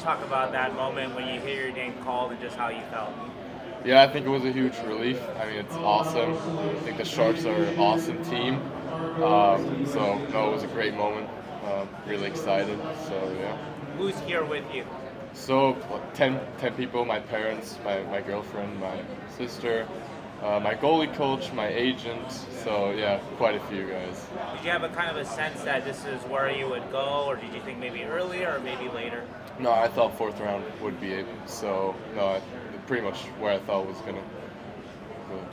talk about that moment when you hear your name called and just how you felt? Yeah, I think it was a huge relief. I mean, it's awesome. I think the Sharks are an awesome team. So, no, it was a great moment. Really excited. So, yeah. Who's here with you? So, 10 people, my parents, my girlfriend, my sister, my goalie coach, my agent. So, yeah, quite a few guys. Did you have a kind of a sense that this is where you would go, or did you think maybe earlier or maybe later? No, I thought fourth round would be it. So, no, pretty much where I thought was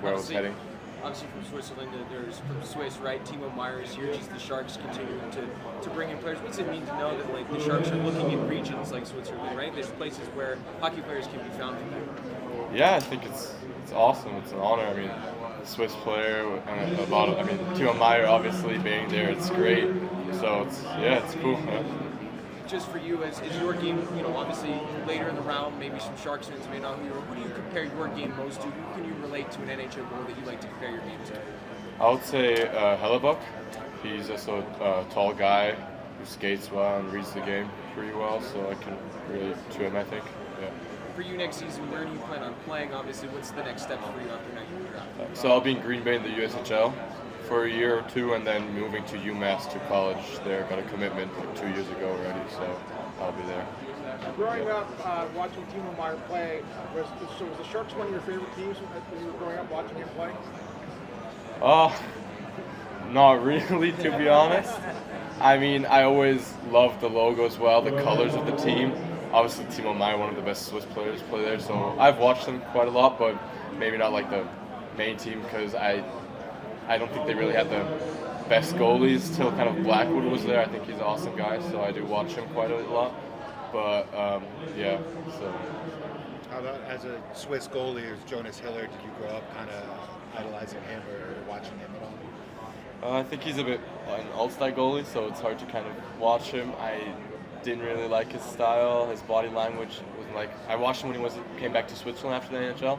where I was heading. Obviously from Switzerland, there's from Swiss, right? Timo Meyer is here. Just the Sharks continuing to bring in players. What's it mean to know that like the Sharks are looking in regions like Switzerland, right? There's places where hockey players can be found from here. Yeah, I think it's awesome. It's an honor. I mean, a Swiss player and a lot of. I mean, Timo Meyer obviously being there, it's great. So it's cool. Yeah. Just for you, as your game, obviously later in the round, maybe some Sharks fans may not know who do you compare your game most to? Who can you relate to an NHL goal that you like to compare your game to? I would say Hellebuck. He's just a tall guy who skates well and reads the game pretty well, so I can relate to him, I think. Yeah. For you next season, where do you plan on playing? Obviously, what's the next steps for you after next draft? So I'll be in Green Bay in the USHL for a year or two, and then moving to UMass to college. There, got a commitment like 2 years ago already, so I'll be there. Growing up, watching Timo Meyer play, was the Sharks one of your favorite teams when you were growing up watching him play? Not really, to be honest. I mean, I always loved the logo as well, the colors of the team. Obviously, Timo Meyer, one of the best Swiss players, play there, so I've watched them quite a lot, but maybe not like the main team because I don't think they really had the best goalies till kind of Blackwood was there. I think he's an awesome guy, so I do watch him quite a lot. But yeah, so. How about as a Swiss goalie, as Jonas Hiller, did you grow up kind of idolizing him or watching him at all? I think he's a bit an all-star goalie, so it's hard to kind of watch him. I didn't really like his style, his body language wasn't like. I watched him when he came back to Switzerland after the NHL,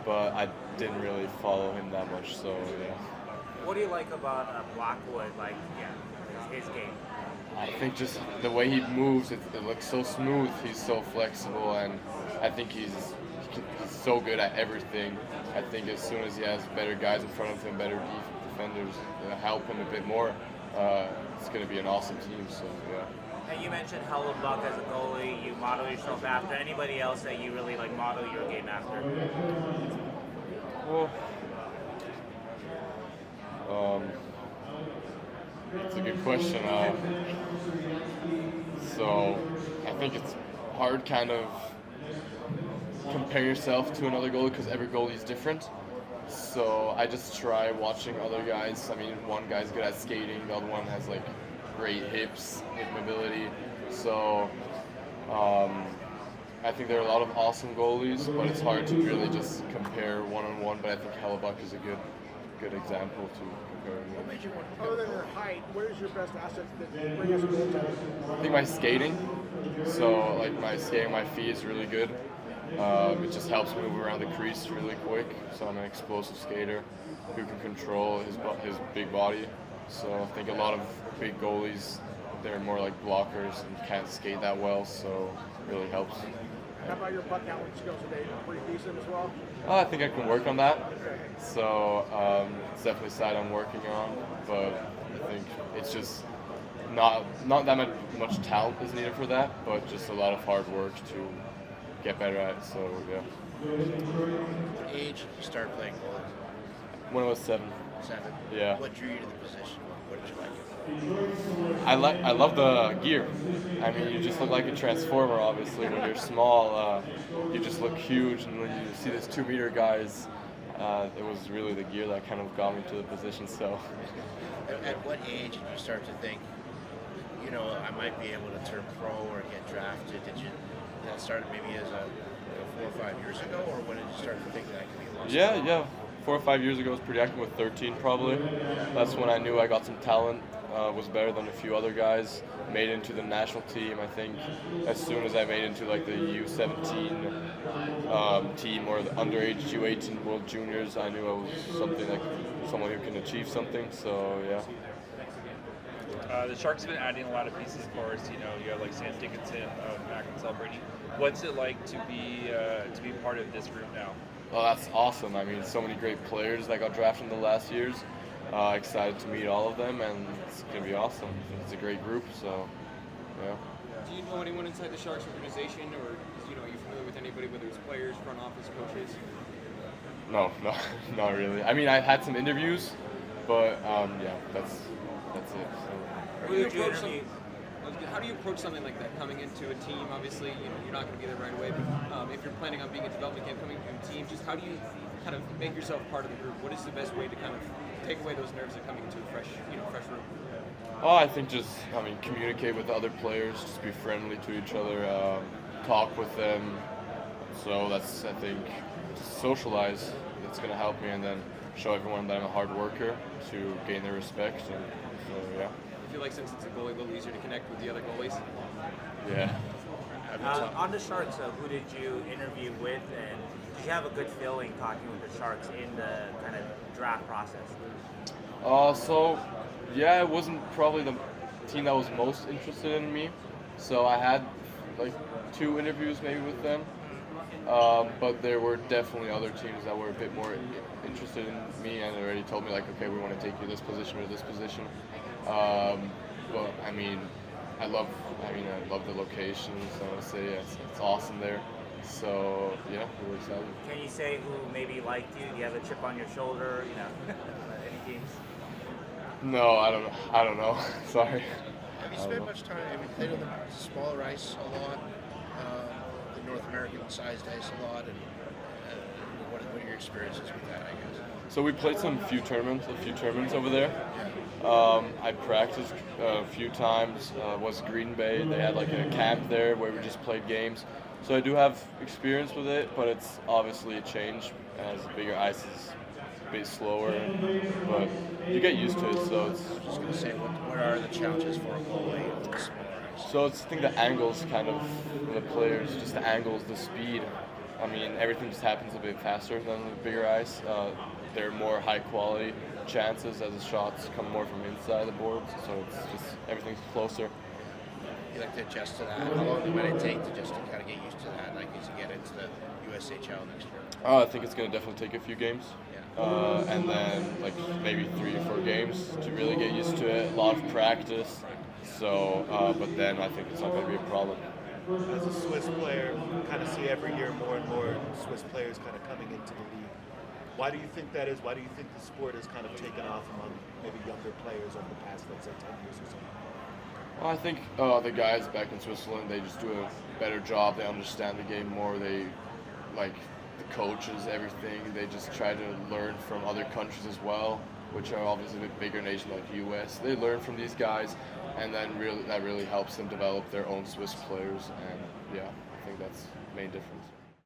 but I didn't really follow him that much. So yeah. What do you like about Blackwood? Like, his game. I think just the way he moves, it looks so smooth. He's so flexible, and I think he's so good at everything. I think as soon as he has better guys in front of him, better defenders help him a bit more, it's going to be an awesome team. So yeah. And you mentioned Hellebuck as a goalie. You model yourself after anybody else that you really like model your game after? Well, it's a good question. So I think it's hard kind of compare yourself to another goalie because every goalie is different. So I just try watching other guys. I mean, one guy's good at skating, the other one has like great hip mobility. So I think there are a lot of awesome goalies, but it's hard to really just compare one-on-one. But I think Hellebuck is a good example to compare. Other than your height, what is your best asset that bring us a goaltender? I think my skating. So like my skating, my feet is really good. It just helps me move around the crease really quick. So I'm an explosive skater who can control his big body. So I think a lot of big goalies, they're more like blockers and can't skate that well. So it really helps. How about your puck handling skills today? Pretty decent as well? I think I can work on that. So it's definitely something I'm working on. But I think it's just not that much talent is needed for that, but just a lot of hard work to get better at it. So yeah. What age did you start playing goalie? When I was 7. 7. Yeah. What drew you to the position? What did you like? I love the gear. I mean, you just look like a transformer. Obviously, when you're small, you just look huge, and when you see these 2-meter guys, it was really the gear that kind of got me to the position. So. At what age did you start to think, I might be able to turn pro or get drafted? Did you that start maybe as 4 or 5 years ago, or when did you start to think that could be a lost? Yeah. 4 or 5 years ago, I was pretty active with 13 probably. That's when I knew I got some talent, was better than a few other guys, made into the national team. I think as soon as I made into like the U17 team or the underage U18 World Juniors, I knew I was someone who can achieve something. So yeah. The Sharks have been adding a lot of pieces, of course. You know, you have like Sam Dickinson, Mac and Celebrini. What's it like to be part of this group now? Well, that's awesome. I mean, so many great players that got drafted in the last years. Excited to meet all of them, and it's gonna be awesome. It's a great group, so yeah. Do you know anyone inside the Sharks organization, or are you familiar with anybody, whether it's players, front office, coaches? No, not really. I mean, I've had some interviews, but yeah, that's it. So. How do you approach something like that? Coming into a team, obviously, you're not going to be there right away. But if you're planning on being a development camp, coming into a team, just how do you kind of make yourself part of the group? What is the best way to kind of take away those nerves of coming into a fresh room? Oh, I think communicate with other players, just be friendly to each other, talk with them. So that's, I think, just socialize. That's going to help me, and then show everyone that I'm a hard worker to gain their respect. And so, yeah. I feel like since it's a goalie, a little easier to connect with the other goalies. Yeah. On the Sharks, who did you interview with, and did you have a good feeling talking with the Sharks in the kind of draft process? So, yeah, it wasn't probably the team that was most interested in me. So I had like 2 interviews maybe with them. But there were definitely other teams that were a bit more interested in me and already told me, like, okay, we want to take you this position or this position. But I love the location. So I say it's awesome there. So yeah, we're excited. Can you say who maybe liked you? Do you have a chip on your shoulder? Any teams? No, I don't know. Sorry. Have you spent much time? Have you played on the smaller ice a lot? The North American sized ice a lot, and what are your experiences with that? I guess. So we played a few tournaments over there. I practiced a few times. Was Green Bay? They had like a camp there where we just played games. So I do have experience with it, but it's obviously a change as the bigger ice is a bit slower. But you get used to it. So it's Just going to say, what are the challenges for a goalie on the smaller ice? So it's, I think, the angles kind of the players, just the angles, the speed. I mean, everything just happens a bit faster than the bigger ice. There are more high quality chances as the shots come more from inside the boards. So it's just everything's closer. You like to adjust to that? How long might it take to just to kind of get used to that, like as you get into the USHL next year? I think it's going to definitely take a few games. And then like maybe 3 or 4 games to really get used to it. A lot of practice. So, but then I think it's not going to be a problem. As a Swiss player, you kind of see every year more and more Swiss players kind of coming into the league. Why do you think that is? Why do you think the sport has kind of taken off among maybe younger players over the past, let's say, 10 years or so? Well, I think the guys back in Switzerland, they just do a better job. They understand the game more. They like the coaches, everything. They just try to learn from other countries as well, which are obviously a bit bigger nation like the US. They learn from these guys, and then that really helps them develop their own Swiss players. And yeah, I think that's the main difference.